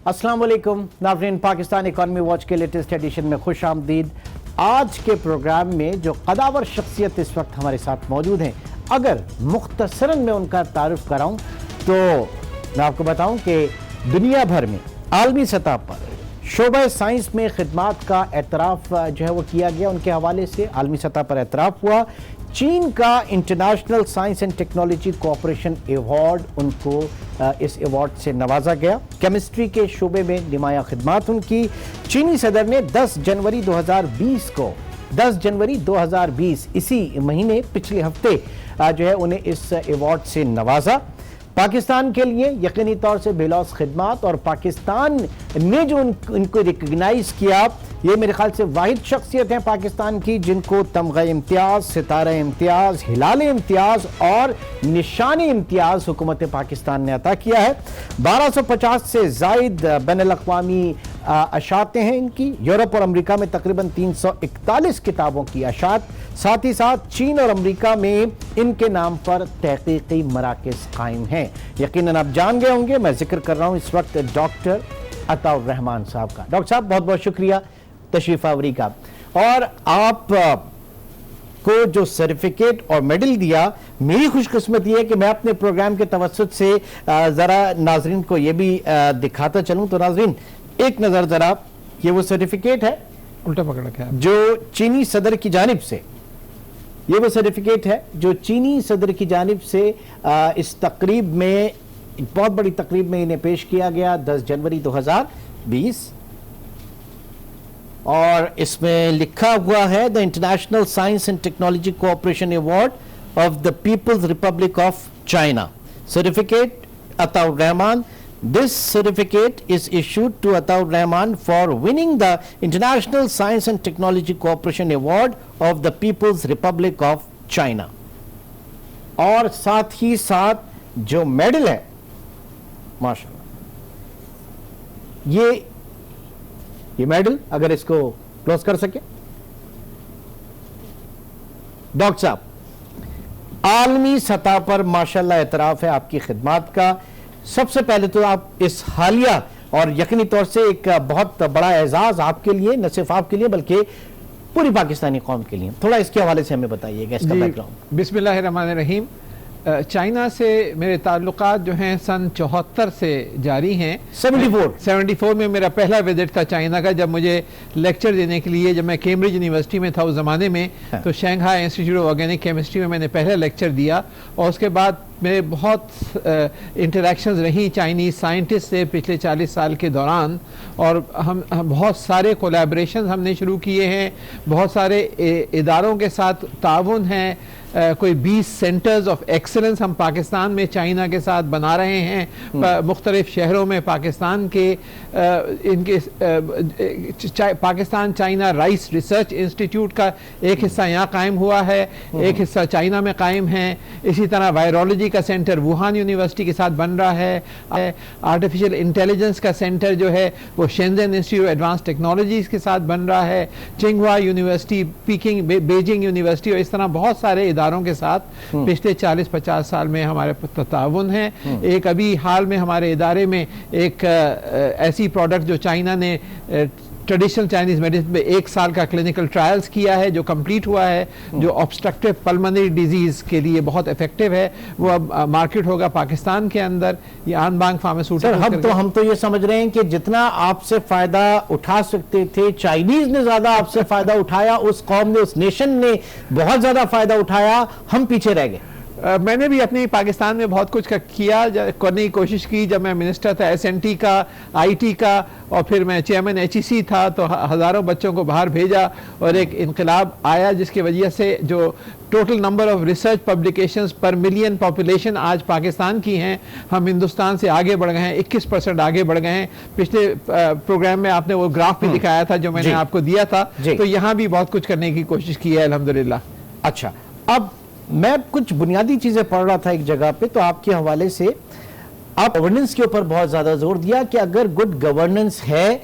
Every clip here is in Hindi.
अस्सलाम वालेकुम नाज़रीन, पाकिस्तान इकॉनमी वॉच के लेटेस्ट एडिशन में खुश आमदीद। आज के प्रोग्राम में जो कदावर शख्सियत इस वक्त हमारे साथ मौजूद हैं, अगर मुख्तसरन में उनका तारुफ कराऊं तो मैं आपको बताऊं कि दुनिया भर में आलमी सतह पर शोबा साइंस में खिदमात का एतराफ़ जो है वो किया गया। उनके हवाले से आलमी सतह पर एतराफ़ हुआ। चीन का international Science and Technology Cooperation award, उनको इस अवार्ड से नवाजा गया। केमिस्ट्री के शोबे में नुमाया खिदमात उनकी। चीनी सदर ने 10 जनवरी 2020 इसी महीने पिछले हफ्ते जो है उन्हें इस अवार्ड से नवाजा। पाकिस्तान के लिए यकीनी तौर से बेलौस खिदमात और पाकिस्तान ने जो इनको रिकग्नाइज किया, ये मेरे ख्याल से वाहिद शख्सियत हैं पाकिस्तान की जिनको तमगा इम्तियाज, सितारा इम्तियाज, हिलाल इम्तियाज और निशान इम्तियाज हुकूमत पाकिस्तान ने अता किया है। 1250 से जायद बैनुल-अक़वामी अशातें हैं इनकी। यूरोप और अमेरिका में तकरीबन 341 किताबों की अशात। साथ ही साथ चीन और अमेरिका में इनके नाम पर तहकीकी मराकज़ कायम हैं। यकीनन आप जान गए होंगे, मैं जिक्र कर रहा हूँ इस वक्त डॉक्टर अताउर रहमान साहब का। डॉक्टर साहब, बहुत बहुत शुक्रिया तशरीफ आवरी का। और आप को जो सर्टिफिकेट और मेडल दिया, मेरी खुशकिस्मती है कि मैं अपने प्रोग्राम के तवस्सुत से ज़रा नाजरीन को ये भी दिखाता चलूँ। तो नाजरीन एक नज़र ज़रा, ये वो सर्टिफिकेट है, उल्टा पकड़ के जो चीनी सदर की जानिब से, ये वो सर्टिफिकेट है जो चीनी सदर की जानिब से इस तकरीब में, बहुत बड़ी तकरीब में इन्हें पेश किया गया 10 जनवरी 2020। और इसमें लिखा हुआ है the International Science and Technology Cooperation Award of the People's Republic of China, certificate Ataur Rahman. This certificate is issued to Ataur Rahman for winning the International Science and Technology Cooperation Award of the People's Republic of China. और साथ ही साथ जो मेडल है, माशाल्लाह, ये मेडल अगर इसको क्लोज कर सके डॉक्टर साहब, आलमी सतह पर माशाल्लाह एतराफ है आपकी खिदमात का। सबसे पहले तो आप इस हालिया और यकीनी तौर से एक बहुत बड़ा एजाज आपके लिए, न सिर्फ आपके लिए बल्कि पूरी पाकिस्तानी कौम के लिए, थोड़ा इसके हवाले से हमें बताइएगा, इसका बैकग्राउंड। बिस्मिल्लाहिर्रहमानिर्रहीम। चाइना से मेरे ताल्लुकात जो हैं सन 74 से जारी हैं। 74 में मेरा पहला विजिट था चाइना का, जब मुझे लेक्चर देने के लिए, जब मैं कैम्ब्रिज यूनिवर्सिटी में था उस ज़माने में, तो Shanghai institute of organic chemistry में मैंने पहला लेक्चर दिया। और उसके बाद मेरे बहुत इंटरेक्शंस रही चाइनीज़ साइंटिस्ट से पिछले 40 साल के दौरान, और हम बहुत सारे कोलैबोरेशन हमने शुरू किए हैं, बहुत सारे इदारों के साथ ताउन है। कोई 20 सेंटर्स ऑफ एक्सेलेंस हम पाकिस्तान में चाइना के साथ बना रहे हैं। मुख्तलिफ शहरों में पाकिस्तान के इनके Pakistan China rice research institute का एक हिस्सा यहाँ कायम हुआ है, एक हिस्सा चाइना में कायम है। इसी तरह वायरोलॉजी का सेंटर वुहान यूनिवर्सिटी के साथ बन रहा है। आर्टिफिशियल इंटेलिजेंस का सेंटर जो है वो Shenzhen Institute of Advance Technologies के साथ बन रहा है। चिंगहुआ यूनिवर्सिटी, पीकिंग, बेजिंग यूनिवर्सिटी, और इस तरह बहुत सारे इदारों के साथ पिछले 40-50 साल में हमारे ताउन है। एक अभी हाल में हमारे इदारे में एक ऐसी प्रोडक्ट जो चाइना ने ट्रेडिशनल चाइनीज मेडिसिन में 1 साल का क्लिनिकल ट्रायल्स किया है, जो कंप्लीट हुआ है, जो ऑब्स्ट्रक्टिव पल्मोनरी डिजीज के लिए बहुत इफेक्टिव है, वो अब मार्केट होगा पाकिस्तान के अंदर। ये आनबांग फार्मास्यूटिकल। हम तो ये समझ रहे हैं कि जितना आपसे फायदा उठा सकते थे चाइनीज ने ज्यादा आपसे फायदा उठाया, उस कौम ने, उस नेशन ने बहुत ज्यादा फायदा उठाया, हम पीछे रह गए। मैंने भी अपनी पाकिस्तान में बहुत कुछ किया, करने की कोशिश की। जब मैं मिनिस्टर था SNT का, IT का, और फिर मैं चेयरमैन HEC था, तो हज़ारों बच्चों को बाहर भेजा और एक इनकलाब आया जिसकी वजह से जो total number of research publications पर मिलियन पॉपुलेशन आज पाकिस्तान की हैं, हम हिंदुस्तान से आगे बढ़ गए हैं, 21% आगे बढ़ गए हैं। पिछले प्रोग्राम में आपने वो ग्राफ भी दिखाया था जो मैंने आपको दिया था, तो यहाँ भी बहुत कुछ करने की कोशिश की है अल्हम्दुलिल्लाह। अच्छा, अब मैं कुछ बुनियादी चीजें पढ़ रहा था एक जगह पे, तो आपके हवाले से आप गवर्नेंस के ऊपर बहुत ज्यादा जोर दिया कि अगर गुड गवर्नेंस है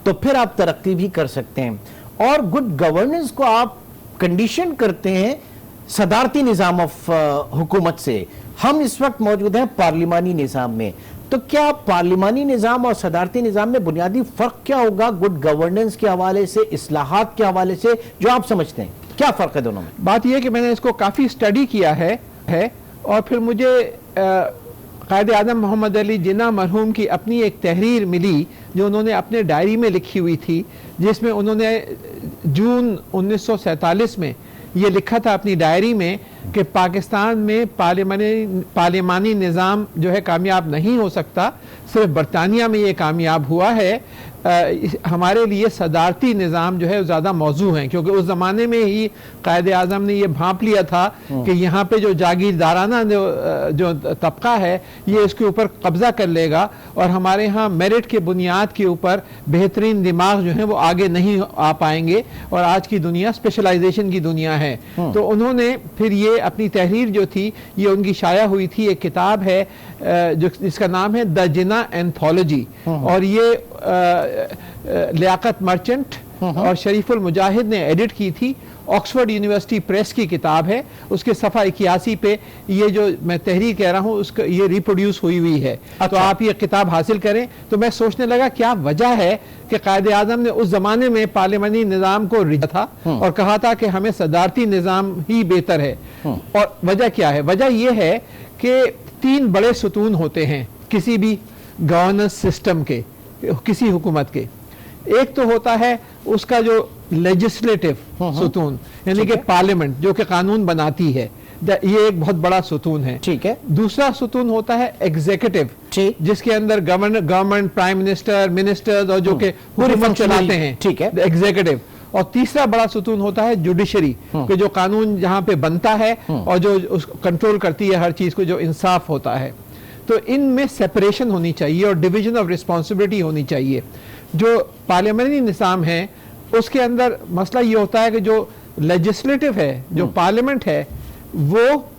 तो फिर आप तरक्की भी कर सकते हैं, और गुड गवर्नेंस को आप कंडीशन करते हैं सदारती निज़ाम ऑफ हुकूमत से। हम इस वक्त मौजूद हैं पार्लिमानी निज़ाम में, तो क्या पार्लिमानी निज़ाम और सदारती निज़ाम में बुनियादी फ़र्क क्या होगा गुड गवर्नेंस के हवाले से, इस्लाहात के हवाले से, जो आप समझते हैं क्या फ़र्क है दोनों में? बात यह कि मैंने इसको काफ़ी स्टडी किया है और फिर मुझे कायद आज़म मोहम्मद अली जिन्ना मरहूम की अपनी एक तहरीर मिली जो उन्होंने अपने डायरी में लिखी हुई थी, जिसमें उन्होंने जून 1947 में ये लिखा था अपनी डायरी में कि पाकिस्तान में पार्लिमानी निज़ाम जो है कामयाब नहीं हो सकता, सिर्फ बरतानिया में ये कामयाब हुआ है। हमारे लिए सदारती निज़ाम जो है ज़्यादा मौजू है, क्योंकि उस ज़माने में ही कायद आज़म ने ये भांप लिया था कि यहाँ पे जो जागीरदाराना जो तबका है ये इसके ऊपर कब्ज़ा कर लेगा और हमारे यहाँ मेरिट के बुनियाद के ऊपर बेहतरीन दिमाग जो है वो आगे नहीं आ पाएंगे और आज की दुनिया स्पेशलाइजेशन की दुनिया है। तो उन्होंने फिर ये अपनी तहरीर जो थी ये उनकी शाया हुई थी, एक किताब है जो जिसका नाम है द जिन्ना एंथोलॉजी, और ये लियाकत मर्चेंट और शरीफुल मुजाहिद ने एडिट की थी। ऑक्सफोर्ड यूनिवर्सिटी प्रेस की किताब है, उसके सफ़ा 81 पे ये जो मैं तहरीर कह रहा हूँ उसका ये रिप्रोड्यूस हुई है। अच्छा। तो आप ये किताब हासिल करें। तो मैं सोचने लगा क्या वजह है कि कायद आज़म ने उस ज़माने में पार्लिमानी निज़ाम को रिजा था और कहा था कि हमें सदारती निज़ाम ही बेहतर है। और वजह क्या है? वजह यह है कि 3 बड़े सुतून होते हैं किसी भी गवर्नेंस सिस्टम के, किसी हुकूमत के। एक तो होता है उसका जो लेजिस्लेटिव सुतून, यानी कि पार्लियामेंट जो कि कानून बनाती है, ये एक बहुत बड़ा सुतून है। ठीक है। दूसरा सुतून होता है एग्जीक्यूटिव, जिसके अंदर गवर्नमेंट, प्राइम मिनिस्टर, मिनिस्टर्स और जो कि हुकूमत चलाते हैं, ठीक है, एग्जीक्यूटिव। और तीसरा बड़ा सुतून होता है जुडिशरी, कि जो कानून जहां पे बनता है और जो उसको कंट्रोल करती है हर चीज को, जो इंसाफ होता है। तो इनमें सेपरेशन होनी चाहिए और डिवीजन ऑफ रिस्पॉन्सिबिलिटी होनी चाहिए। जो पार्लियामेंट्री निज़ाम है उसके अंदर मसला ये होता है कि जो लेजिस्लेटिव है, जो पार्लियामेंट है, वो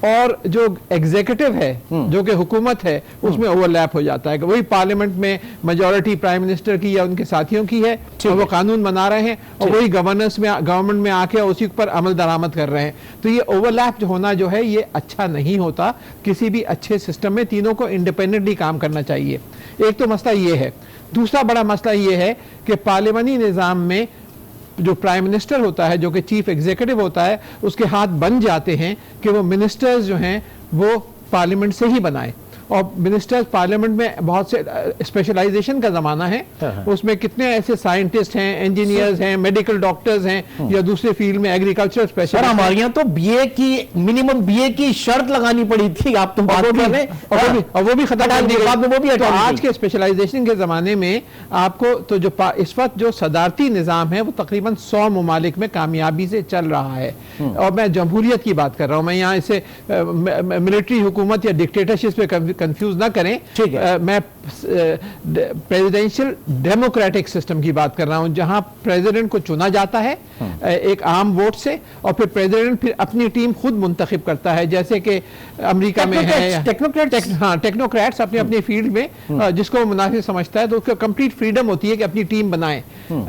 और जो एग्जीक्यूटिव है जो कि हुकूमत है, उसमें ओवरलैप हो जाता है कि वही पार्लियामेंट में मेजॉरिटी प्राइम मिनिस्टर की या उनके साथियों की है और वो कानून बना रहे हैं और वही गवर्नमेंट में आके उसी पर अमल दरामद कर रहे हैं। तो ये ओवरलैप जो होना जो है ये अच्छा नहीं होता। किसी भी अच्छे सिस्टम में तीनों को इंडिपेंडेंटली काम करना चाहिए। एक तो मसला ये है। दूसरा बड़ा मसला ये है कि पार्लियामानी निज़ाम में जो प्राइम मिनिस्टर होता है, जो कि चीफ एग्जीक्यूटिव होता है, उसके हाथ बन जाते हैं कि वो मिनिस्टर्स जो हैं वो पार्लियामेंट से ही बनाए। और मिनिस्टर्स पार्लियामेंट में बहुत से स्पेशलाइजेशन का ज़माना है, उसमें कितने ऐसे साइंटिस्ट हैं, इंजीनियर्स हैं, मेडिकल डॉक्टर्स हैं या दूसरे फील्ड में एग्रीकल्चर स्पेशलिस्ट। हमारे यहाँ तो बीए की मिनिमम बीए की शर्त लगानी पड़ी थी, आप तो बात कर रहे हैं, और वो भी खत्म कर दी गई। तो आज के स्पेशलाइजेशन के ज़माने में आपको तो जो इस वक्त जो सदारती निज़ाम है वो तकरीबन 100 ममालिक में कामयाबी से चल रहा है। और मैं जमहूरियत की बात कर रहा हूँ, मैं यहाँ इसे मिलिट्री हुकूमत या डिक्टेटरशिप पे कंफ्यूज ना करें। ठीक है। मैं प्रेसिडेंशियल डेमोक्रेटिक सिस्टम की बात कर रहा हूं, जहां प्रेसिडेंट को चुना जाता है एक आम वोट से और फिर प्रेसिडेंट फिर अपनी टीम खुद मुंतखब करता है, जैसे कि अमेरिका में है टेक्नोक्रेट्स अपनी अपनी फील्ड में जिसको मुनासिब समझता है तो उसको कंप्लीट फ्रीडम होती है कि अपनी टीम बनाए।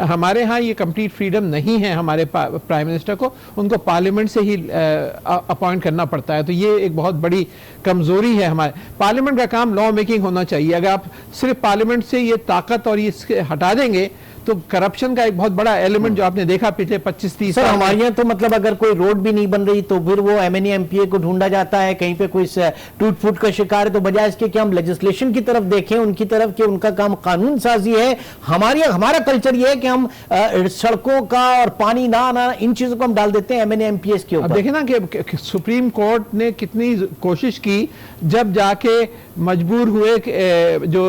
हमारे यहाँ ये कंप्लीट फ्रीडम नहीं है। हमारे प्राइम मिनिस्टर को उनको पार्लियामेंट से ही अपॉइंट करना पड़ता है। तो ये एक बहुत बड़ी कमजोरी है हमारे पार्लियामेंट का काम। लॉ मेकिंग होना चाहिए। अगर आप सिर्फ पार्लियामेंट से ये ताकत और ये हटा देंगे तो करप्शन का एक बहुत बड़ा एलिमेंट जो आपने देखा पिछले 25-30 साल। हमारे यहाँ तो मतलब अगर कोई रोड भी नहीं बन रही तो फिर वो एमएनए एमपीए को ढूंढा जाता है, कहीं पे कोई टूट फूट का शिकार है तो बजाय इसके कि हम लेजिस्लेशन की तरफ देखें, उनकी तरफ कि उनका काम कानून साजी है। हमारा कल्चर ये है कि हम सड़कों का और पानी ना आना इन चीजों को हम डाल देते हैं एमएनए एमपीएस के ऊपर। देखे ना कि सुप्रीम कोर्ट ने कितनी कोशिश की, जब जाके मजबूर हुए जो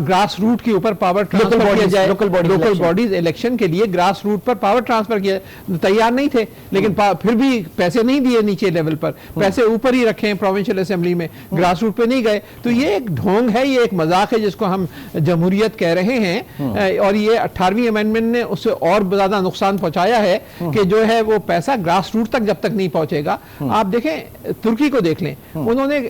ग्रास रूट के ऊपर पावर ट्रांसफर किया जाए, लोकल बॉडीज इलेक्शन के लिए ग्रास रूट पर पावर ट्रांसफर किया, तैयार नहीं थे, लेकिन फिर भी पैसे नहीं दिए नीचे लेवल पर, पैसे ऊपर ही रखे प्रोविंशियल असेंबली में, ग्रास रूट पे नहीं गए। तो ये एक ढोंग है, ये एक मजाक है जिसको हम जमहूरियत कह रहे हैं। और ये 18वीं अमेंडमेंट ने उससे और ज्यादा नुकसान पहुंचाया है कि जो है वो पैसा ग्रास रूट तक जब तक नहीं पहुंचेगा। आप देखें तुर्की को देख लें, उन्होंने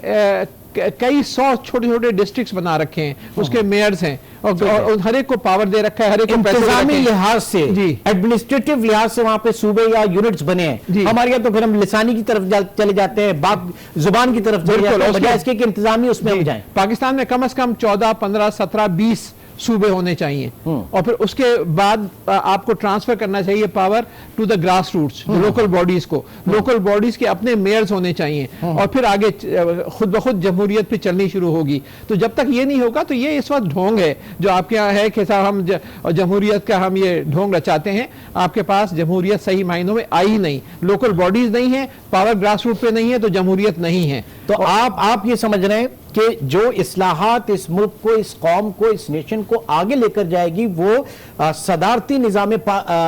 कई 100 छोटे छोटे डिस्ट्रिक्ट्स बना रखे हैं, उसके मेयर्स हैं और हर एक को पावर दे रखा है, हर एक को पैसे इंतजामी लिहाज से, जी, एडमिनिस्ट्रेटिव लिहाज से वहां पे सूबे या यूनिट्स बने हैं। हमारे यहाँ तो फिर हम लिसानी की तरफ चले जाते हैं, बात जुबान की तरफ चले जाते हैं, बजाय इसके कि इंतजामी उसमें हो जाए। पाकिस्तान में कम से कम 14, 15, 17, 20 सूबे होने चाहिए और फिर उसके बाद आपको ट्रांसफर करना चाहिए power to the grass roots, local bodies को, लोकल बॉडीज के अपने मेयर्स होने चाहिए और फिर आगे खुद ब खुद जमहूरियत पे चलनी शुरू होगी। तो जब तक ये नहीं होगा तो ये इस वक्त ढोंग है जो आपके यहाँ है कि साहब हम जमहूरियत का हम ये ढोंग रचाते हैं। आपके पास जमहूरियत सही मायनों में आई नहीं, लोकल बॉडीज नहीं है, पावर ग्रास रूट पे नहीं है, तो जमहूरियत नहीं है। तो आप ये समझ रहे हैं कि जो इस्लाहात इस मुल्क को, इस कौम को, इस नेशन को आगे लेकर जाएगी वो सदारती निज़ाम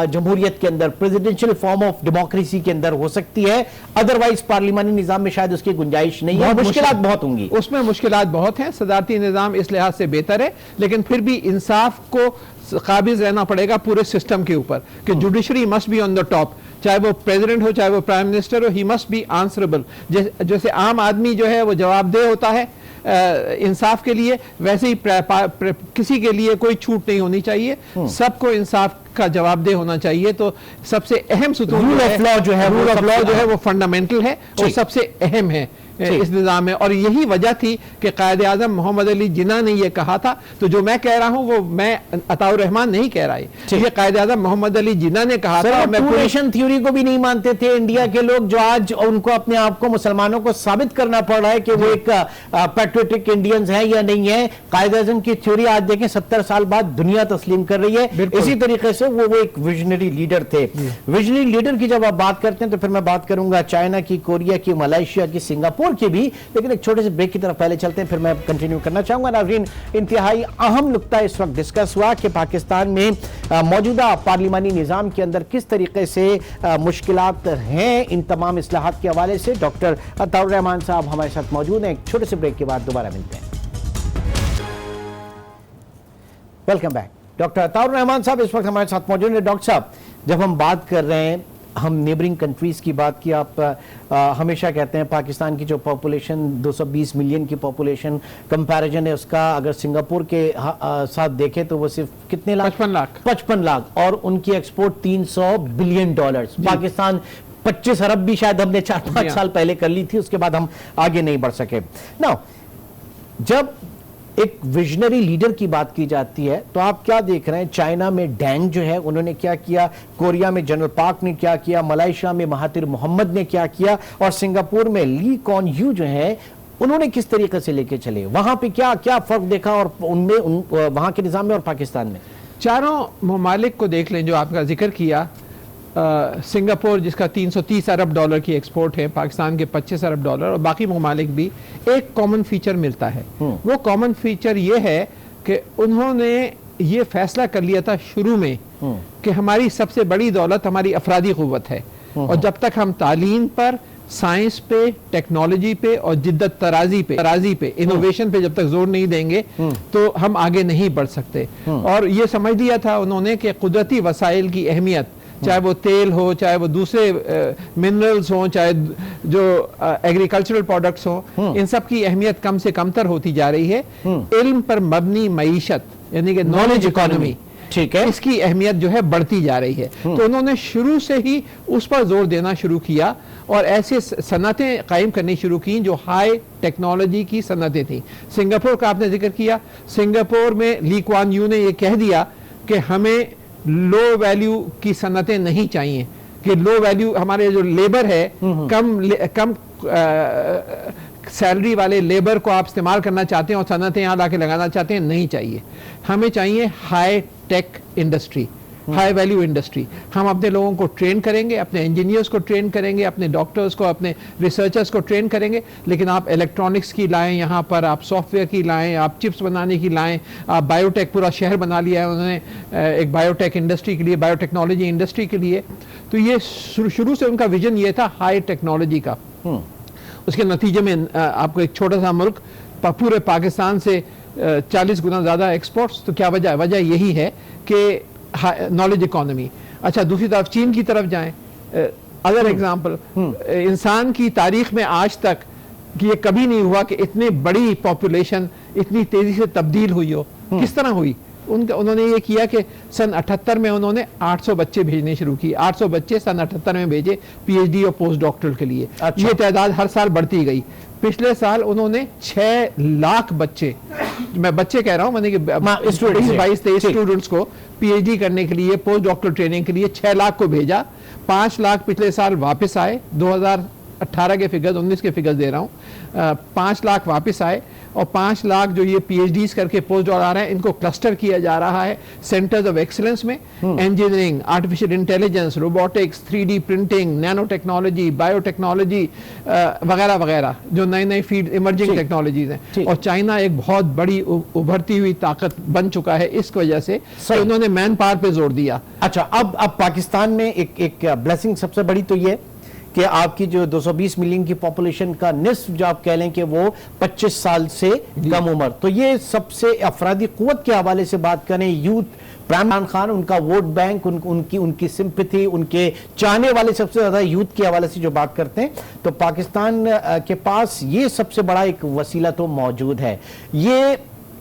जमहूरियत के अंदर, प्रेसिडेंशियल फॉर्म ऑफ डेमोक्रेसी के अंदर हो सकती है, अदरवाइज पार्लिमानी निज़ाम में शायद उसकी गुंजाइश नहीं है, मुश्किलात बहुत होंगी, उसमें मुश्किलात बहुत हैं। सदारती निज़ाम इस लिहाज से बेहतर है, लेकिन फिर भी इंसाफ को काबिज रहना पड़ेगा पूरे सिस्टम के ऊपर कि judiciary must be on the top, चाहे वो प्रेसिडेंट हो चाहे वो प्राइम मिनिस्टर हो, ही मस्ट बी आंसरेबल। जैसे आम आदमी जो है वो जवाबदेह होता है इंसाफ के लिए, वैसे ही किसी के लिए कोई छूट नहीं होनी चाहिए, सबको इंसाफ का जवाबदेह होना चाहिए। तो सबसे अहम सुतून रूल ऑफ लॉ जो है वो फंडामेंटल है और सबसे अहम है इस निज़ाम में। और यही वजह थी कि कायदे आज़म मोहम्मद अली जिन्ना ने यह कहा था। तो जो मैं कह रहा हूं वो मैं अताउर रहमान नहीं कह रहा, ये कायदे आज़म मोहम्मद अली जिन्ना ने कहा था। टू नेशन थ्योरी को भी नहीं मानते थे इंडिया के लोग, जो आज उनको अपने आप को, मुसलमानों को साबित करना पड़ रहा है कि वो एक पैट्रियोटिक इंडियंस हैं या नहीं है। कायदे आज़म की थ्योरी आज देखें 70 साल बाद दुनिया तस्लीम कर रही है। इसी तरीके से वो एक विजनरी लीडर थे। विजनरी लीडर की जब आप बात करते हैं तो फिर मैं बात करूंगा चाइना की, कोरिया की, मलेशिया की, सिंगापुर की भी, लेकिन एक छोटे से ब्रेक की तरफ पहले चलते हैं, फिर मैं कंटिन्यू करना चाहूंगा। नाज़रीन, इंतहाई अहम नुक्ता इस वक्त डिस्कस हुआ कि पाकिस्तान में मौजूदा पार्लिमानी निज़ाम के अंदर किस तरीके से मुश्किलात हैं इन तमाम इस्लाहात के हवाले से। डॉक्टर अताउर रहमान साहब हमारे साथ मौजूद हैं। एक छोटे से ब्रेक के बाद दोबारा मिलते हैं। Welcome back. Doctor Ataur Rahman साहब इस वक्त हमारे साथ मौजूद हैं। डॉक्टर साहब, जब हम बात कर रहे हैं, हम नेबरिंग कंट्रीज़ की बात की, आप हमेशा कहते हैं पाकिस्तान की जो पॉपुलेशन 220 मिलियन की पॉपुलेशन, कंपैरिजन है उसका अगर सिंगापुर के साथ देखें तो वो सिर्फ कितने लाख, 55 लाख, और उनकी एक्सपोर्ट 300 बिलियन डॉलर्स। पाकिस्तान 25 अरब भी शायद हमने 4-5 साल पहले कर ली थी, उसके बाद हम आगे नहीं बढ़ सके। नाउ, जब एक विजनरी लीडर की बात की जाती है तो आप क्या देख रहे हैं? चाइना में डेंग जो है उन्होंने क्या किया, कोरिया में जनरल पार्क ने क्या किया, मलेशिया में महातिर मोहम्मद ने क्या किया, और सिंगापुर में ली कुआन यू जो है उन्होंने किस तरीके से लेके चले, वहां पे क्या क्या फर्क देखा और उनमें वहां के निजाम में और पाकिस्तान में? चारों ममालिक को देख लें जो आपका जिक्र किया। सिंगापुर जिसका 330 अरब डॉलर की एक्सपोर्ट है, पाकिस्तान के 25 अरब डॉलर, और बाकी ममालिक भी, एक कॉमन फीचर मिलता है। वो कॉमन फीचर ये है कि उन्होंने ये फैसला कर लिया था शुरू में कि हमारी सबसे बड़ी दौलत हमारी अफरादी क़ुव्वत है, और जब तक हम तालीम पर, साइंस पे, टेक्नोलॉजी पे और जिद्दत तराजी पे, इनोवेशन पे जब तक जोर नहीं देंगे तो हम आगे नहीं बढ़ सकते। और ये समझ लिया था उन्होंने कि कुदरती वसाइल की अहमियत, चाहे वो तेल हो, चाहे वो दूसरे मिनरल्स हो, चाहे जो एग्रीकल्चरल प्रोडक्ट्स हो, इन सब की अहमियत कम से कमतर होती जा रही है। इल्म पर मबनी मईशत यानी कि नॉलेज इकोनॉमी, ठीक है, इसकी अहमियत जो है बढ़ती जा रही है। तो उन्होंने शुरू से ही उस पर जोर देना शुरू किया और ऐसे सनतें कायम करनी शुरू की जो हाई टेक्नोलॉजी की सनतें थी। सिंगापुर का आपने जिक्र किया, सिंगापुर में ली कुआन यू ने यह कह दिया कि हमें लो वैल्यू की सनतें नहीं चाहिए, कि लो वैल्यू हमारे जो लेबर है, कम सैलरी वाले लेबर को आप इस्तेमाल करना चाहते हैं और सनतें यहाँ लाके लगाना चाहते हैं, नहीं चाहिए। हमें चाहिए high tech industry, high value industry. हम अपने लोगों को ट्रेन करेंगे, अपने इंजीनियर्स को ट्रेन करेंगे, अपने डॉक्टर्स को, अपने रिसर्चर्स को ट्रेन करेंगे, लेकिन आप इलेक्ट्रॉनिक्स की लाएं यहाँ पर, आप सॉफ्टवेयर की लाएं, आप चिप्स बनाने की लाएं, आप बायोटेक, पूरा शहर बना लिया है उन्होंने एक बायोटेक इंडस्ट्री के लिए, बायोटेक्नोलॉजी इंडस्ट्री के लिए। तो ये शुरू से उनका विजन ये था हाई टेक्नोलॉजी का। उसके नतीजे में आपको एक छोटा सा मुल्क पूरे पाकिस्तान से 40 गुना ज़्यादा एक्सपोर्ट्स। तो क्या वजह है? वजह यही है कि नॉलेज इकोनॉमी। अच्छा, दूसरी तरफ चीन की तरफ जाएं, अदर एग्जांपल, इंसान की तारीख में आज तक कि ये कभी नहीं हुआ कि इतनी बड़ी पॉपुलेशन इतनी तेजी से तब्दील हुई हो। किस तरह हुई? उन्होंने ये किया कि सन 78 में उन्होंने 800 बच्चे भेजने शुरू किए। 800 बच्चे सन 78 में भेजे पीएचडी और पोस्ट डॉक्टरल के लिए। ये तादाद हर साल बढ़ती गई। पिछले साल उन्होंने 6 लाख बच्चे, मैं बच्चे कह रहा हूँ, मैंने कि 22-23 स्टूडेंट्स को पीएचडी करने के लिए, पोस्ट डॉक्टरल ट्रेनिंग के लिए 6 लाख को भेजा। 5 लाख पिछले साल वापस आए। 2018 के फिगर्स, 19 के फिगर्स दे रहा हूँ। 5 लाख वापस आए और 5 लाख जो ये पीएचडीज करके पोस्ट डॉक्टर आ रहे हैं, इनको क्लस्टर किया जा रहा है सेंटर्स ऑफ एक्सीलेंस में। Engineering, artificial intelligence, robotics, 3D printing, nano technology, biotechnology वगैरह वगैरह, जो नई नई फील्ड इमर्जिंग टेक्नोलॉजीज हैं। और चाइना एक बहुत बड़ी उभरती हुई ताकत बन चुका है। इस वजह से तो उन्होंने मैन पावर पे जोर दिया। अच्छा, अब पाकिस्तान में एक ब्लेसिंग सबसे बड़ी तो ये कि आपकी जो 220 मिलियन की पॉपुलेशन का निस्फ जो आप कह लें कि वो 25 साल से कम उम्र, तो ये सबसे अफरादी कुव्वत के हवाले से बात करें, यूथ, इमरान खान, उनका वोट बैंक, उनकी सिंपैथी, उनके चाहने वाले सबसे ज्यादा यूथ के हवाले से जो बात करते हैं, तो पाकिस्तान के पास ये सबसे बड़ा एक वसीला तो मौजूद है। ये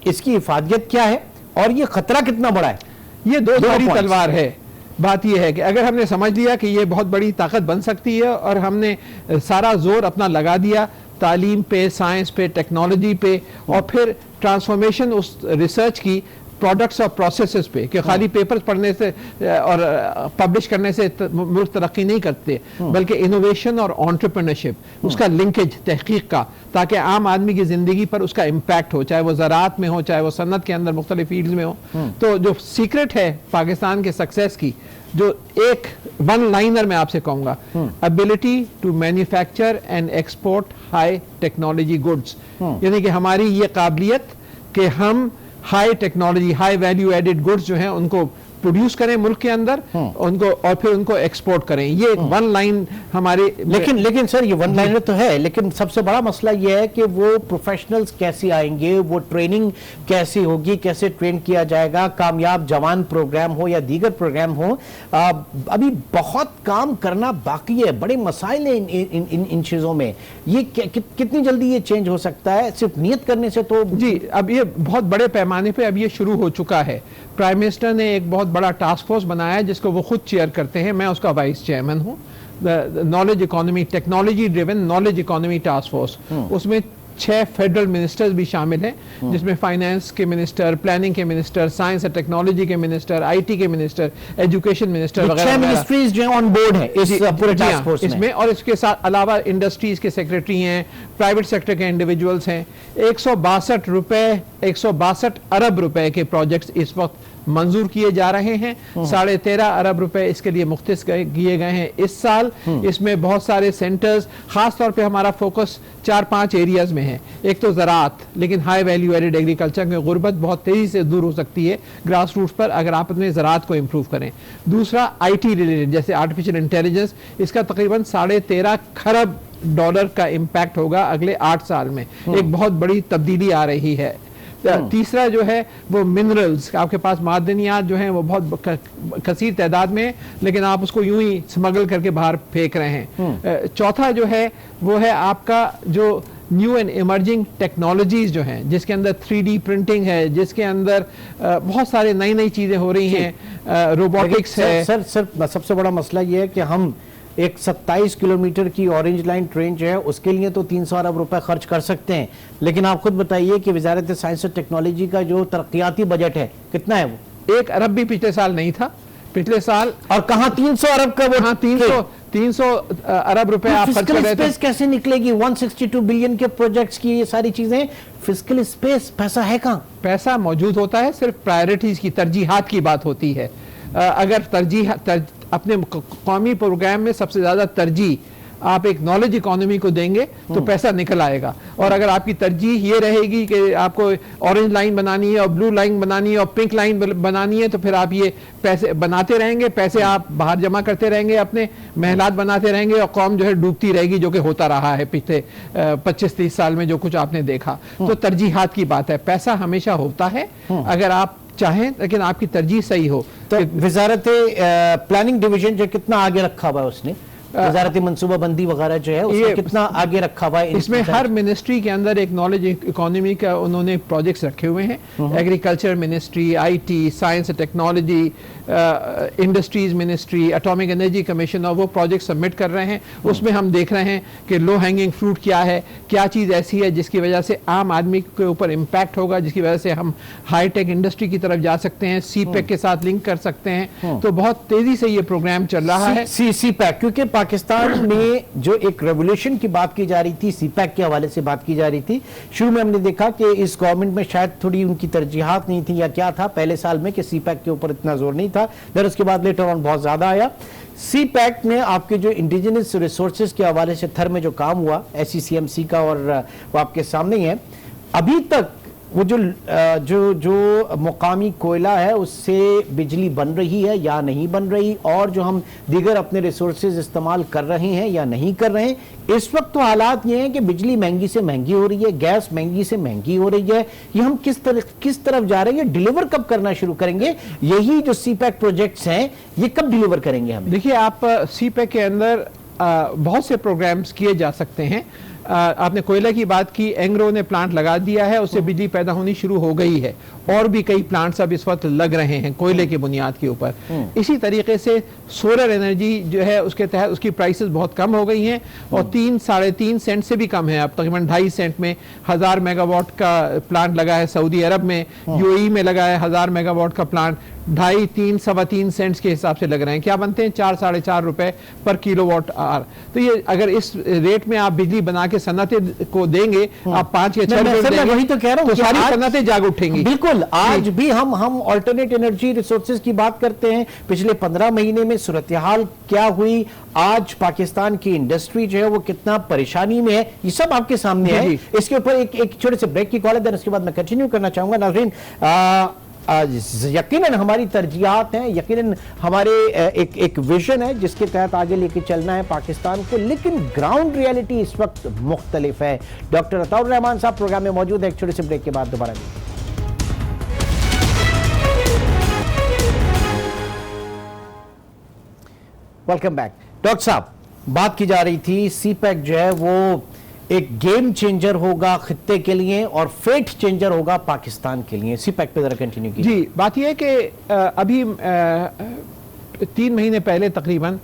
इसकी हिफाजत क्या है और ये खतरा कितना बड़ा है? ये दो बड़ी तलवार है। बात यह है कि अगर हमने समझ लिया कि ये बहुत बड़ी ताकत बन सकती है और हमने सारा जोर अपना लगा दिया तालीम पे, साइंस पे, टेक्नोलॉजी पे, और फिर ट्रांसफॉर्मेशन उस रिसर्च की प्रोडक्ट्स और प्रोसेसेस पे, कि खाली पेपर्स पढ़ने से और पब्लिश करने से मुल्क तरक्की नहीं करते, बल्कि इनोवेशन और एंटरप्रेन्योरशिप, उसका लिंकेज तहकीक का, ताकि आम आदमी की जिंदगी पर उसका इम्पैक्ट हो, चाहे वो ज़राअत में हो, चाहे वो सन्नत के अंदर मुख्तलिफ फील्ड्स में हो। तो जो सीक्रेट है पाकिस्तान के सक्सेस की, जो एक वन लाइनर मैं आपसे कहूंगा, ability to manufacture and export high technology goods, यानी कि हमारी ये काबिलियत कि हम high technology, high value added goods जो हैं उनको प्रोड्यूस करें मुल्क के अंदर, उनको और फिर उनको एक्सपोर्ट करें। ये एक वन लाइन हमारे, लेकिन सर ये वन लाइनर तो है, लेकिन सबसे बड़ा मसला ये है कि वो प्रोफेशनल्स कैसे आएंगे, वो ट्रेनिंग कैसी होगी, कैसे ट्रेन किया जाएगा, कामयाब जवान प्रोग्राम हो या दीगर प्रोग्राम हो, अभी बहुत काम करना बाकी है, बड़े मसाइल हैं इन चीज़ों में। ये कितनी जल्दी ये चेंज हो सकता है? सिर्फ नियत करने से तो जी, अब ये बहुत बड़े पैमाने पे अब ये शुरू हो चुका है। प्राइम मिनिस्टर ने एक बहुत बड़ा टास्क फोर्स बनाया है जिसको वो खुद चेयर करते हैं, मैं उसका वाइस चेयरमैन हूँ, knowledge economy, technology driven knowledge economy task force. उसमें 6 फेडरल मिनिस्टर्स भी शामिल हैं, जिसमें फाइनेंस के मिनिस्टर, प्लानिंग के मिनिस्टर, साइंस और टेक्नोलॉजी के मिनिस्टर, आईटी के मिनिस्टर, एजुकेशन मिनिस्टर वगैरह। 6 मिनिस्ट्रीज जो ऑन बोर्ड है इस पूरे टास्क फोर्स इसमें, और इसके साथ अलावा इंडस्ट्रीज के सेक्रेटरी हैं, प्राइवेट सेक्टर के इंडिविजुअल्स हैं। 162 अरब रुपए के प्रोजेक्ट्स इस वक्त मंजूर किए जा रहे हैं। 13.5 अरब रुपए इसके लिए मुख्तस किए गए हैं इस साल। इसमें बहुत सारे सेंटर्स, खास तौर पे हमारा फोकस 4-5 एरियाज में है। एक तो ज़राअत, लेकिन हाई वैल्यू एडेड एग्रीकल्चर में गुर्बत बहुत तेजी से दूर हो सकती है ग्रास रूट्स पर अगर आप अपने ज़राअत को इम्प्रूव करें। दूसरा आईटी रिलेटेड, जैसे आर्टिफिशियल इंटेलिजेंस, इसका तकरीबन 13.5 खरब डॉलर का इम्पैक्ट होगा अगले 8 साल में। एक बहुत बड़ी तब्दीली आ रही है। तीसरा जो है वो मिनरल्स, आपके पास मादनियात जो हैं वो बहुत कसीर तादाद में, लेकिन आप उसको यूं ही स्मगल करके बाहर फेंक रहे हैं। चौथा जो है वो है आपका जो न्यू एंड इमर्जिंग टेक्नोलॉजीज जो हैं, जिसके अंदर 3D प्रिंटिंग है, जिसके अंदर बहुत सारे नई नई चीज़ें हो रही हैं, रोबोटिक्स है। सर सबसे बड़ा मसला ये है कि हम एक 27 किलोमीटर की ऑरेंज लाइन ट्रेन जो है उसके लिए तो 300 अरब रुपए खर्च कर सकते हैं, लेकिन आप खुद बताइए कि वजारत साइंस और टेक्नोलॉजी का जो तरक्याती बजट है कितना है? वो 1 अरब भी पिछले साल नहीं था। पिछले साल और कहाँ 300 अरब का वो, 300 अरब रुपए आप खर्च कर रहे थे। कैसे निकलेगी 162 बिलियन के प्रोजेक्ट्स की ये सारी चीजें? फिस्कल स्पेस, पैसा है कहाँ? पैसा मौजूद होता है, सिर्फ प्रायोरिटीज की, तरजीहात की बात होती है। अगर अपने कौमी प्रोग्राम में सबसे ज्यादा तरजीह आप एक नॉलेज इकोनॉमी को देंगे तो पैसा निकल आएगा। और अगर आपकी तरजीह ये रहेगी कि आपको ऑरेंज लाइन बनानी है और ब्लू लाइन बनानी है और पिंक लाइन बनानी है, तो फिर आप ये पैसे बनाते रहेंगे, पैसे आप बाहर जमा करते रहेंगे, अपने महलात बनाते रहेंगे और कौम जो है डूबती रहेगी, जो कि होता रहा है पिछले 25-30 साल में जो कुछ आपने देखा। तो तरजीहात की बात है, पैसा हमेशा होता है अगर आप चाहें, लेकिन आपकी तरजीह सही हो। तो वजारत प्लानिंग डिवीजन जो कितना आगे रखा हुआ है उसने, वजारती मनसूबाबंदी वगैरह जो है उसमें कितना आगे रखा हुआ है? इसमें हर मिनिस्ट्री के अंदर एक नॉलेज इकोनॉमी का उन्होंने प्रोजेक्ट्स रखे हुए हैं। Agriculture ministry, IT, science and technology, industries ministry, atomic energy commission, और वो प्रोजेक्ट सबमिट कर रहे हैं। उसमें हम देख रहे हैं कि लो हैंगिंग फ्रूट क्या है, क्या चीज़ ऐसी है जिसकी वजह से आम आदमी के ऊपर इम्पैक्ट होगा, जिसकी वजह से हम हाईटेक इंडस्ट्री की तरफ जा सकते हैं, सीपैक के साथ लिंक कर सकते हैं। तो बहुत तेजी से ये प्रोग्राम चल रहा है। सीपैक, क्योंकि पाकिस्तान में जो एक रेवोल्यूशन की बात की जा रही थी, सीपैक के हवाले से बात की जा रही थी। शुरू में हमने देखा कि इस गवर्नमेंट में शायद थोड़ी उनकी तरजीहात नहीं थी या क्या था पहले साल में कि सीपैक के ऊपर इतना जोर नहीं था, फिर उसके बाद लेटर ऑन बहुत ज्यादा आया। सीपैक ने आपके जो इंडिजिनस रिसोर्सेज के हवाले से थर में जो काम हुआ SCCMC का, और वो आपके सामने ही है। अभी तक वो जो मुकामी कोयला है उससे बिजली बन रही है या नहीं बन रही, और जो हम दीगर अपने रिसोर्सेज इस्तेमाल कर रहे हैं या नहीं कर रहे हैं। इस वक्त तो हालात ये हैं कि बिजली महंगी से महंगी हो रही है, गैस महंगी से महंगी हो रही है। ये हम किस तरफ जा रहे हैं, डिलीवर कब करना शुरू करेंगे? यही जो सीपैक प्रोजेक्ट्स हैं ये कब डिलीवर करेंगे हम? देखिए, आप सीपैक के अंदर बहुत से प्रोग्राम्स किए जा सकते हैं। आपने कोयला की बात की, एंग्रो ने प्लांट लगा दिया है, उससे बिजली पैदा होनी शुरू हो गई है, और भी कई प्लांट्स अब इस वक्त लग रहे हैं कोयले की बुनियाद के ऊपर। इसी तरीके से सोलर एनर्जी जो है उसके तहत उसकी प्राइसेस बहुत कम हो गई हैं, और 3-3.5 सेंट से भी कम है, अब तकरीबन 2.5 सेंट में 1000 मेगावाट का प्लांट लगा है सऊदी अरब में। UAE में लगा है 1000 मेगावाट का प्लांट, 2.5, 3 सेंट्स के हिसाब से लग रहे हैं। क्या बनते हैं? 4-4.5 रुपए पर किलोवाट आवर। तो ये अगर इस रेट में आप बिजली बना के सन्नतें को देंगे, आप 5 या 6 रुपए, वही तो कह रहा हूं, तो सारी सन्नतें जाग उठेंगी। बिल्कुल, आज भी हम ऑल्टरनेट एनर्जी रिसोर्सेज की बात करते हैं। पिछले 15 महीने में सूरत हाल क्या हुई, आज पाकिस्तान की इंडस्ट्री जो है वो कितना परेशानी में है, ये सब आपके सामने है। इसके ऊपर एक छोटे से ब्रेक की कॉल है, देन उसके बाद मैं कंटिन्यू करना चाहूंगा। नाज़रीन, यकीनन हमारी तरजीहात हैं, यकीनन हमारे एक विजन है जिसके तहत आगे लेके चलना है पाकिस्तान को, लेकिन ग्राउंड रियलिटी इस वक्त मुख्तलिफ है। डॉक्टर अताउर रहमान साहब प्रोग्राम में मौजूद है। एक छोटे से ब्रेक के बाद दोबारा मिलेंगे। Welcome back. डॉक्टर साहब, बात की जा रही थी सीपैक जो है वो एक गेम चेंजर होगा खित्ते के लिए और फेट चेंजर होगा पाकिस्तान के लिए। सीपैक पे जरा कंटिन्यू कीजिए। जी, बात यह है कि अभी 3 महीने पहले तकरीबन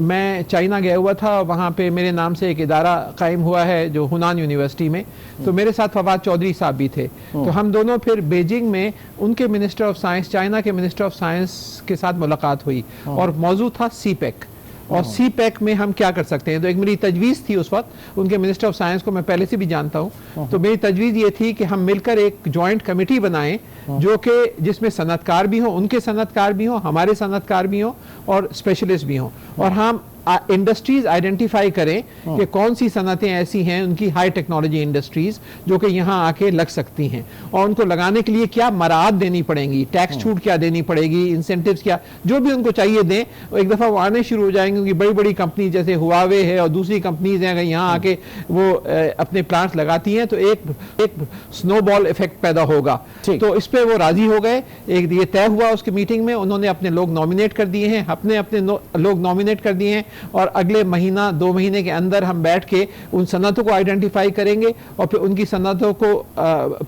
मैं चाइना गया हुआ था। वहाँ पे मेरे नाम से एक इदारा कायम हुआ है जो हुनान यूनिवर्सिटी में, तो मेरे साथ फवाद चौधरी साहब भी थे। तो हम दोनों फिर बीजिंग में उनके मिनिस्टर ऑफ साइंस, चाइना के मिनिस्टर ऑफ साइंस के साथ मुलाकात हुई, और मौजूद था सीपैक। और सीपैक में हम क्या कर सकते हैं, तो एक मेरी तजवीज़ थी उस वक्त, उनके मिनिस्टर ऑफ साइंस को मैं पहले से भी जानता हूं, तो मेरी तजवीज़ ये थी कि हम मिलकर एक जॉइंट कमेटी बनाएं जो कि जिसमें सनतकार भी हो, उनके सनतकार भी हो, हमारे सनतकार भी हो, और स्पेशलिस्ट भी हों, और हम इंडस्ट्रीज आइडेंटिफाई करें कि कौन सी सनतें ऐसी हैं उनकी हाई टेक्नोलॉजी इंडस्ट्रीज जो कि यहाँ आके लग सकती हैं, और उनको लगाने के लिए क्या मराहत देनी पड़ेंगी, टैक्स छूट क्या देनी पड़ेगी, इंसेंटिव्स क्या, जो भी उनको चाहिए दें। एक दफ़ा वो आने शुरू हो जाएंगे, क्योंकि बड़ी बड़ी कंपनी जैसे हुआवे है और दूसरी कंपनीज हैं, अगर यहाँ आके वो अपने प्लांट्स लगाती हैं तो एक स्नोबॉल इफेक्ट पैदा होगा। तो इस पर वो राजी हो गए, एक ये तय हुआ उसकी मीटिंग में, उन्होंने अपने लोग नॉमिनेट कर दिए हैं, अपने लोग नॉमिनेट कर दिए हैं, और अगले महीना 2 महीने के अंदर हम बैठ के उन सनतों को आइडेंटिफाई करेंगे, और फिर उनकी सनतों को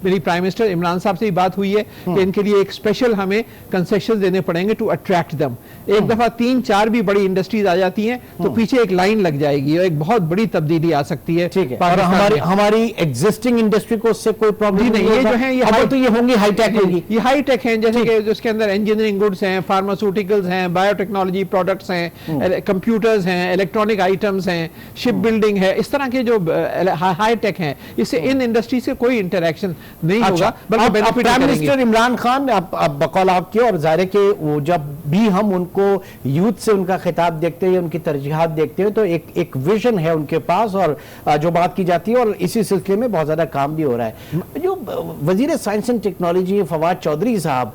मेरी प्राइम मिनिस्टर इमरान साहब से ही बात हुई है कि इनके लिए एक स्पेशल हमें कंसेशन देने पड़ेंगे टू अट्रैक्ट दम। एक दफा 3-4 भी बड़ी इंडस्ट्रीज आ जाती हैं तो पीछे एक लाइन लग जाएगी और एक बहुत बड़ी तब्दीली आ सकती है। ठीक है, और हमारी एग्जिस्टिंग इंडस्ट्री को उससे कोई प्रॉब्लम नहीं है। ये जो है ये होंगी हाईटेक होंगी, ये हाईटेक हैं, जैसे कि उसके अंदर इंजीनियरिंग गुड्स हैं, फार्मास्यूटिकल्स हैं, बायोटेक्नोलॉजी प्रोडक्ट्स हैं, कंप्यूटर्स हैं, इलेक्ट्रॉनिक आइटम्स हैं, शिप बिल्डिंग है, इस तरह के जो हाई टेक हैं, इससे इन इंडस्ट्री से कोई इंटरेक्शन नहीं होगा, बल्कि benefit prime minister Imran Khan अब बकौल आपके, और जाहिर के वो जब भी हम उनको यूथ से उनका खिताब देखते हैं, उनकी तरजीहात देखते हैं, तो एक विजन है उनके पास, और जो बात की जाती है, और इसी सिलसिले में बहुत ज्यादा काम भी हो रहा है। जो वजीर science and technology Fawad Chaudhry साहब,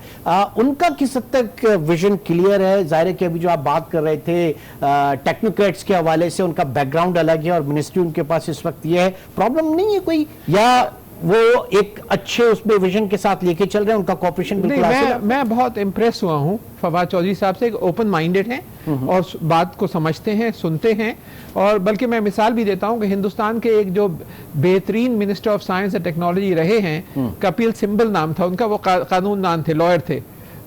उनका किस हद तक विजन क्लियर है? जाहिर के अभी जो आप बात कर रहे थे टेक्नोक्रेट्स के हवाले से, उनका बैकग्राउंड अलग है और मिनिस्ट्री उनके पास इस वक्त ये है, प्रॉब्लम नहीं है कोई, या वो एक अच्छे उसमें विजन के साथ लेके चल रहे हैं, उनका कॉपरेशन बिल्कुल नहीं, हासिल है। मैं बहुत इम्प्रेस हुआ हूँ फवाद चौधरी साहब से, ओपन माइंडेड हैं और बात को समझते हैं, सुनते हैं। और बल्कि मैं मिसाल भी देता हूँ कि हिंदुस्तान के एक जो बेहतरीन minister of science and technology रहे हैं, कपिल सिब्बल नाम था उनका, वो कानूनदान थे, लॉयर थे,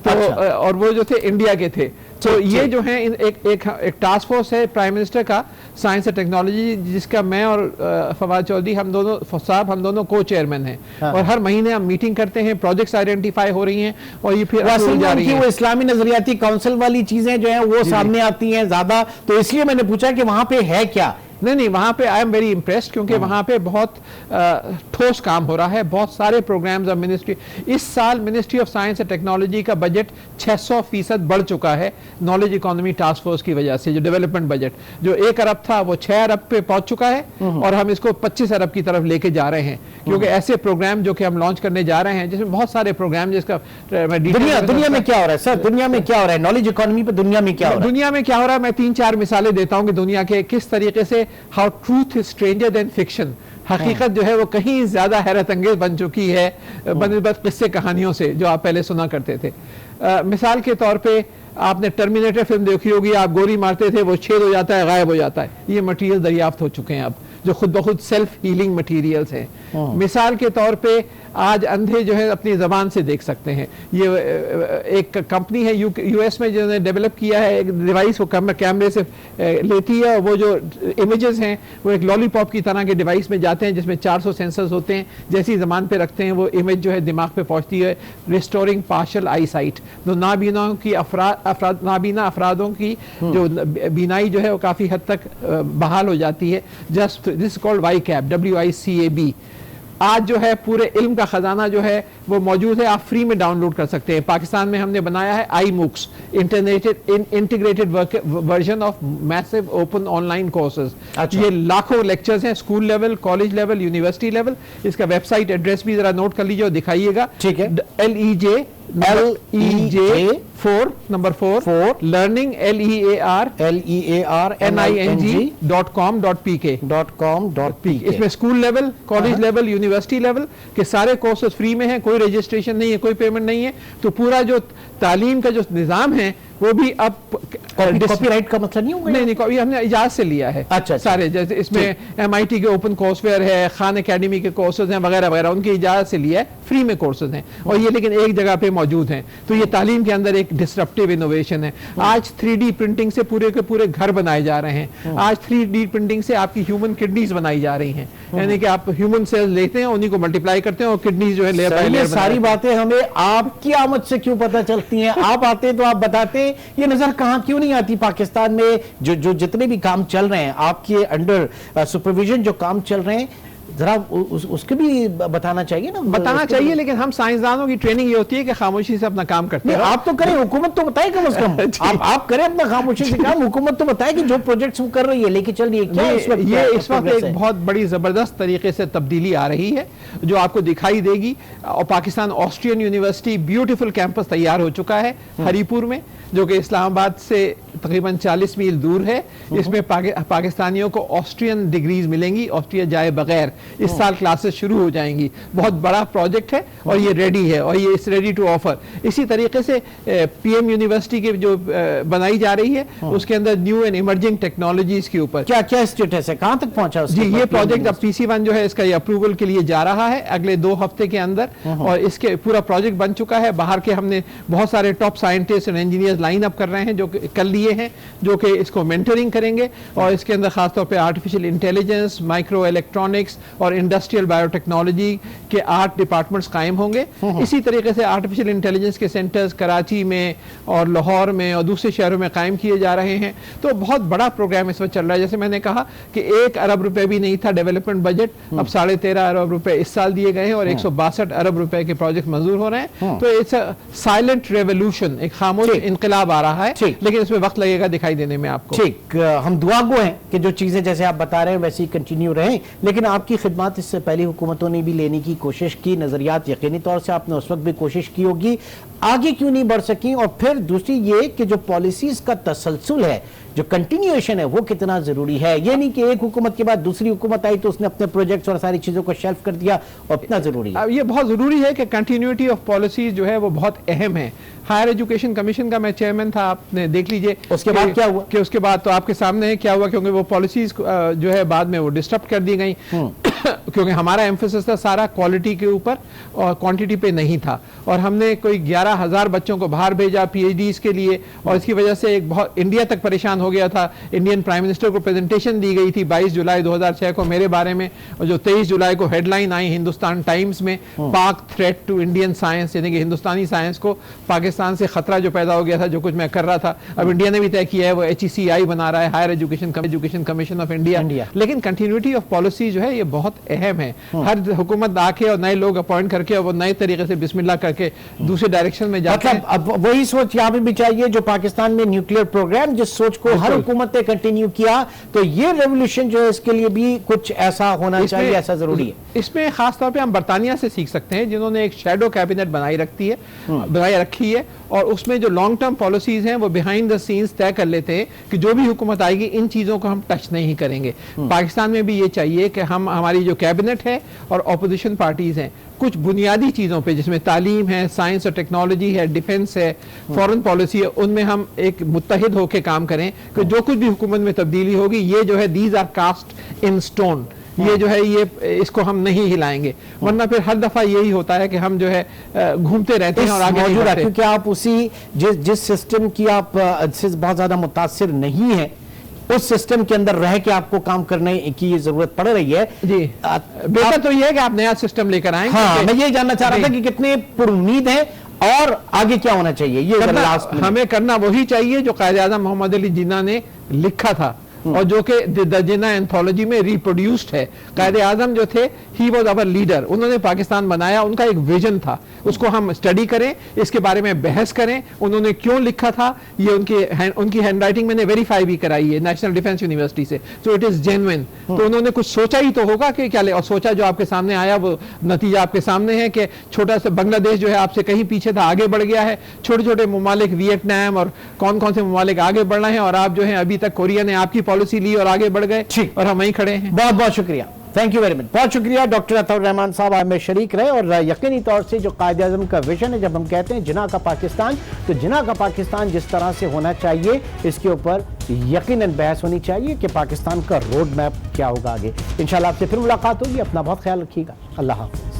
तो अच्छा। और वो जो थे इंडिया के थे। तो ये जो है एक टास्क फोर्स है प्राइम मिनिस्टर का साइंस एंड टेक्नोलॉजी, जिसका मैं और फवाद चौधरी हम दोनों को चेयरमैन हैं। हाँ। और हर महीने हम मीटिंग करते हैं, प्रोजेक्ट्स आइडेंटिफाई हो रही हैं और ये फिर वसीम जा रही की हैं। वो इस्लामी नजरियाती काउंसिल वाली चीजें जो है वो सामने आती हैं ज्यादा, तो इसलिए मैंने पूछा कि वहां पे है क्या। नहीं, वहाँ पे आई एम वेरी इम्प्रेस्ड, क्योंकि वहाँ पे बहुत ठोस काम हो रहा है, बहुत सारे प्रोग्राम्स ऑफ मिनिस्ट्री। इस साल ministry of science and technology का बजट 600% बढ़ चुका है नॉलेज इकोनॉमी टास्क फोर्स की वजह से। जो डेवलपमेंट बजट जो 1 अरब था वो 6 अरब पे पहुंच चुका है और हम इसको 25 अरब की तरफ लेके जा रहे हैं, क्योंकि ऐसे प्रोग्राम जो कि हम लॉन्च करने जा रहे हैं, जिसमें बहुत सारे प्रोग्राम, जिसका दुनिया में क्या हो रहा है सर, दुनिया में क्या हो रहा है नॉलेज इकोनॉमी पे, दुनिया में क्या हो रहा है? दुनिया में क्या हो रहा है, मैं 3-4 मिसालें देता हूँ कि दुनिया के किस तरीके से how truth is stranger then fiction, हकीकत जो है वो कहीं ज्यादा हैरत अंगेज बन चुकी है बनिस्बत किस्से कहानियों से जो आप पहले सुना करते थे। मिसाल के तौर पे आपने टर्मिनेटर फिल्म देखी होगी, आप गोली मारते थे, वो छेद हो जाता है, गायब हो जाता है। ये मटेरियल दरियाफ्त हो चुके हैं अब, जो खुद ब खुद सेल्फ हीलिंग मटेरियल्स हैं। मिसाल के तौर पे आज अंधे जो है अपनी जबान से देख सकते हैं। ये एक कंपनी है यूएस में जिन्होंने डेवलप किया है एक डिवाइस, वो कैमरे से लेती है और वो जो इमेजेस हैं वो एक लॉलीपॉप की तरह के डिवाइस में जाते हैं, जिसमें 400 सेंसर्स होते हैं। जैसी जबान पे रखते हैं वो इमेज जो है दिमाग पे पहुंचती है, रिस्टोरिंग पार्शियल आई साइट। तो नाबीनाओं की नाबीना अफरादों की जो बीनाई जो है वो काफ़ी हद तक बहाल हो जाती है। जस्ट दिस कॉल्ड वाई कैप, WICAB। आज जो है पूरे इल्म का खजाना जो है वो मौजूद है, आप फ्री में डाउनलोड कर सकते हैं। पाकिस्तान में हमने बनाया है iMOOCs, integrated version of massive open online courses. ये लाखों लेक्चर्स हैं, school level, college level, university level. इसका वेबसाइट एड्रेस भी जरा नोट कर लीजिए और दिखाइएगा। ठीक है। LEJ 4 learning LEARNING.com.pk। इसमें school level, college level, university level के सारे कोर्सेज फ्री में हैं, कोई रजिस्ट्रेशन नहीं है, कोई पेमेंट नहीं है। तो पूरा जो तालीम का जो निज़ाम है वो भी अब कॉपीराइट का मतलब नहीं होगा? नहीं, ये हमने इजाज़त से लिया है। अच्छा। सारे जैसे इसमें MIT के ओपन कोर्सवेयर है, खान एकेडमी के कोर्सेज हैं वगैरह वगैरह, उनकी इजाज़त से लिया है, फ्री में कोर्सेज हैं और ये लेकिन एक जगह पे मौजूद हैं। तो ये तालीम के अंदर एक डिस्ट्रप्टिव इनोवेशन है। आज 3D प्रिंटिंग से पूरे के पूरे घर बनाए जा रहे हैं। आज 3D प्रिंटिंग से आपकी ह्यूमन किडनीज बनाई जा रही हैं, यानी कि आप ह्यूमन सेल्स लेते हैं, उन्हीं को मल्टीप्लाई करते हैं और किडनीज जो है लेयर बाय लेयर। सारी बातें हमें आपकी आमद से क्यों पता चलती हैं? आप आते तो आप बताते, ये नजर कहां क्यों नहीं आती? पाकिस्तान में जो जितने भी काम चल रहे हैं आपके अंडर सुपरविजन, जो काम चल रहे हैं, जरा उसके भी बताना चाहिए ना। बताना चाहिए, लेकिन हम साइंसदानों की ट्रेनिंग ये होती है कि खामोशी से अपना काम करते हैं। आप तो करें, हुकूमत तो बताए कम से कम। आप करें अपना खामोशी से काम, हुकूमत तो बताए कि जो प्रोजेक्ट्स वो कर रही है, लेके चल रही है। क्या इस वक्त एक बहुत बड़ी जबरदस्त तरीके से तब्दीली आ रही है जो आपको दिखाई देगी। और Pakistan Austrian university beautiful campus तैयार हो चुका है हरीपुर में, जो कि इस्लामाबाद से तकरीबन 40 मील दूर है। इसमें पाकिस्तानियों को ऑस्ट्रियन डिग्रीज मिलेंगी, ऑस्ट्रिया जाए बगैर। इस साल क्लासेस शुरू हो जाएंगी। बहुत बड़ा प्रोजेक्ट है और ये रेडी है और ये इस रेडी टू ऑफर। इसी तरीके से PM यूनिवर्सिटी की जो बनाई जा रही है उसके अंदर न्यू एंड इमर्जिंग टेक्नोलॉजीज के ऊपर क्या स्टेटस है, कहां तक पहुंचा? जी, ये प्रोजेक्ट अब PC1 जो है इसका ये अप्रूवल के लिए जा रहा है अगले 2 हफ्ते के अंदर, और इसके पूरा प्रोजेक्ट बन चुका है। बाहर के हमने बहुत सारे टॉप साइंटिस्ट और इंजीनियर्स लाइन अप कर रहे हैं जो कर लिए हैं, जो कि इसको मेंटरिंग करेंगे। और इसके अंदर खासतौर पे आर्टिफिशियल इंटेलिजेंस, माइक्रो इलेक्ट्रॉनिक्स और इंडस्ट्रियल बायोटेक्नोलॉजी के 8 डिपार्टमेंट्स कायम होंगे। इसी तरीके से आर्टिफिशियल इंटेलिजेंस के सेंटर्स कराची में और लाहौर में और दूसरे शहरों में कायम किए जा रहे हैं। तो बहुत बड़ा प्रोग्राम इस वक्त चल रहा है। जैसे मैंने कहा कि 1 अरब रुपए भी नहीं था डेवलपमेंट बजट, अब 13.5 अरब रुपए इस साल दिए गए हैं और 162 अरब रुपए के प्रोजेक्ट मंजूर हो रहे हैं। तो इट्स अ साइलेंट रेवोल्यूशन, एक खामोश इनकलाब आ रहा है, लेकिन इसमें वक्त लगेगा दिखाई देने में आपको। ठीक, हम दुआ गो हैं कि जो चीजें जैसे आप बता रहे हैं वैसे ही कंटिन्यू रहें, लेकिन आपकी खिदमत इससे पहले हुकूमतों ने भी लेने की कोशिश की, नजरियात यकीनी तौर से आपने उस वक्त भी कोशिश की होगी, आगे क्यों नहीं बढ़ सकी? और फिर दूसरी ये कि जो पॉलिसीज का तसलसल है, जो कंटिन्यूएशन है वो कितना जरूरी है। ये नहीं कि एक हुकूमत के बाद दूसरी हुकूमत आई तो उसने अपने प्रोजेक्ट्स और सारी चीजों को शेल्फ कर दिया, और इतना जरूरी है। ये बहुत जरूरी है कि कंटिन्यूटी ऑफ पॉलिसी जो है वो बहुत अहम है। हायर एजुकेशन कमीशन का मैं चेयरमैन था, आपने देख लीजिए उसके बाद क्या हुआ, कि उसके बाद तो आपके सामने है क्या हुआ, क्योंकि वो पॉलिसीज जो है बाद में वो डिस्टर्ब कर दी गई क्योंकि हमारा एम्फोसिस था सारा क्वालिटी के ऊपर और क्वांटिटी पे नहीं था, और हमने कोई 11,000 बच्चों को बाहर भेजा पीएचडीज के लिए, और इसकी वजह से एक बहुत इंडिया तक परेशान हो गया था। इंडियन प्राइम मिनिस्टर को प्रेजेंटेशन दी गई थी 22 जुलाई 2006 को मेरे बारे में, और जो 23 जुलाई को हेडलाइन आई हिंदुस्तान टाइम्स में, पाक थ्रेट टू इंडियन साइंस, यानी कि हिंदुस्तानी साइंस को पाकिस्तान से खतरा जो पैदा हो गया था, जो कुछ मैं कर रहा था। अब इंडिया ने भी तय किया है वो HECI बना रहा है, Higher Education Commission of India. लेकिन कंटिन्यूटी ऑफ पॉलिसी जो है ये बहुत अहम है। हर हुकूमत आके और नए लोग अपॉइंट करके और वो नए तरीके से बिस्मिल्लाह करके दूसरे डायरेक्शन में जाते हैं। अब वही सोच यहाँ पे भी चाहिए जो पाकिस्तान में न्यूक्लियर प्रोग्राम, जिस सोच को हर हुकूमत ने कंटिन्यू किया, तो ये रेवोल्यूशन जो है इसके लिए भी कुछ ऐसा होना चाहिए, ऐसा जरूरी है। इसमें खास तौर पे हम बर्तानिया से सीख सकते हैं, जिन्होंने एक शैडो कैबिनेट बनाई रखी है, और उसमें जो लॉन्ग टर्म पॉलिसीज हैं वो बिहाइंड द सीन्स तय कर लेते हैं कि जो भी हुकूमत आएगी इन चीजों को हम टच नहीं करेंगे। पाकिस्तान में भी ये चाहिए कि हम, हमारी जो कैबिनेट है और ऑपोजिशन पार्टीज हैं, कुछ बुनियादी चीज़ों पे जिसमें तालीम है, साइंस और टेक्नोलॉजी है, डिफेंस है, फॉरेन पॉलिसी है, उनमें हम एक मुत्तहिद होकर काम करें कि जो कुछ भी हुकूमत में तब्दीली होगी ये जो है these are cast in stone, ये जो है ये इसको हम नहीं हिलाएंगे, वरना फिर हर दफा यही होता है कि हम जो है घूमते रहते हैं और आगे नहीं बढ़ते। क्योंकि आप उसी जिस सिस्टम की आप से बहुत ज्यादा मुतासिर नहीं है, उस सिस्टम के अंदर रह के आपको काम करने की ये जरूरत पड़ रही है। जी, बेहतर तो ये है कि आप नया सिस्टम लेकर आएंगे। हाँ, मैं ये जानना चाह रहा था कि कितने पुरुम्मीद हैं और आगे क्या होना चाहिए। ये हमें करना वही चाहिए जो कायदे आज़म मोहम्मद अली जिन्ना ने लिखा था और जो कि द जिन्ना एंथोलॉजी में रिप्रोड्यूस्ड है। कायदे आज़म जो थे, ही वॉज अवर लीडर, उन्होंने पाकिस्तान बनाया, उनका एक विजन था, उसको हम स्टडी करें, इसके बारे में बहस करें, उन्होंने क्यों लिखा था, ये उनकी हैंड राइटिंग मैंने वेरीफाई भी कराई है नेशनल डिफेंस यूनिवर्सिटी से, सो इट इज जेन्युइन। तो उन्होंने कुछ सोचा ही तो होगा कि क्या ले, और सोचा जो आपके सामने आया वो नतीजा आपके सामने है कि छोटा सा बांग्लादेश जो है आपसे कहीं पीछे था, आगे बढ़ गया है। छोटे छोटे ममालिक वियतनाम और कौन कौन से ममालिक आगे बढ़ रहे हैं, और आप जो है अभी तक कोरिया ने आपकी पॉलिसी ली और आगे बढ़ गए, और हम वहीं खड़े हैं। बहुत बहुत शुक्रिया, थैंक यू वेरी मच, बहुत शुक्रिया डॉक्टर अतौर रहमान साहब आज में शरीक रहे। और यकीनी तौर से जो कायदे आज़म का विजन है, जब हम कहते हैं जिना का पाकिस्तान, तो जिना का पाकिस्तान जिस तरह से होना चाहिए इसके ऊपर यकीनन बहस होनी चाहिए कि पाकिस्तान का रोड मैप क्या होगा आगे। इंशाल्लाह आपसे फिर मुलाकात होगी, अपना बहुत ख्याल रखिएगा, अल्लाह हाफ़िज़।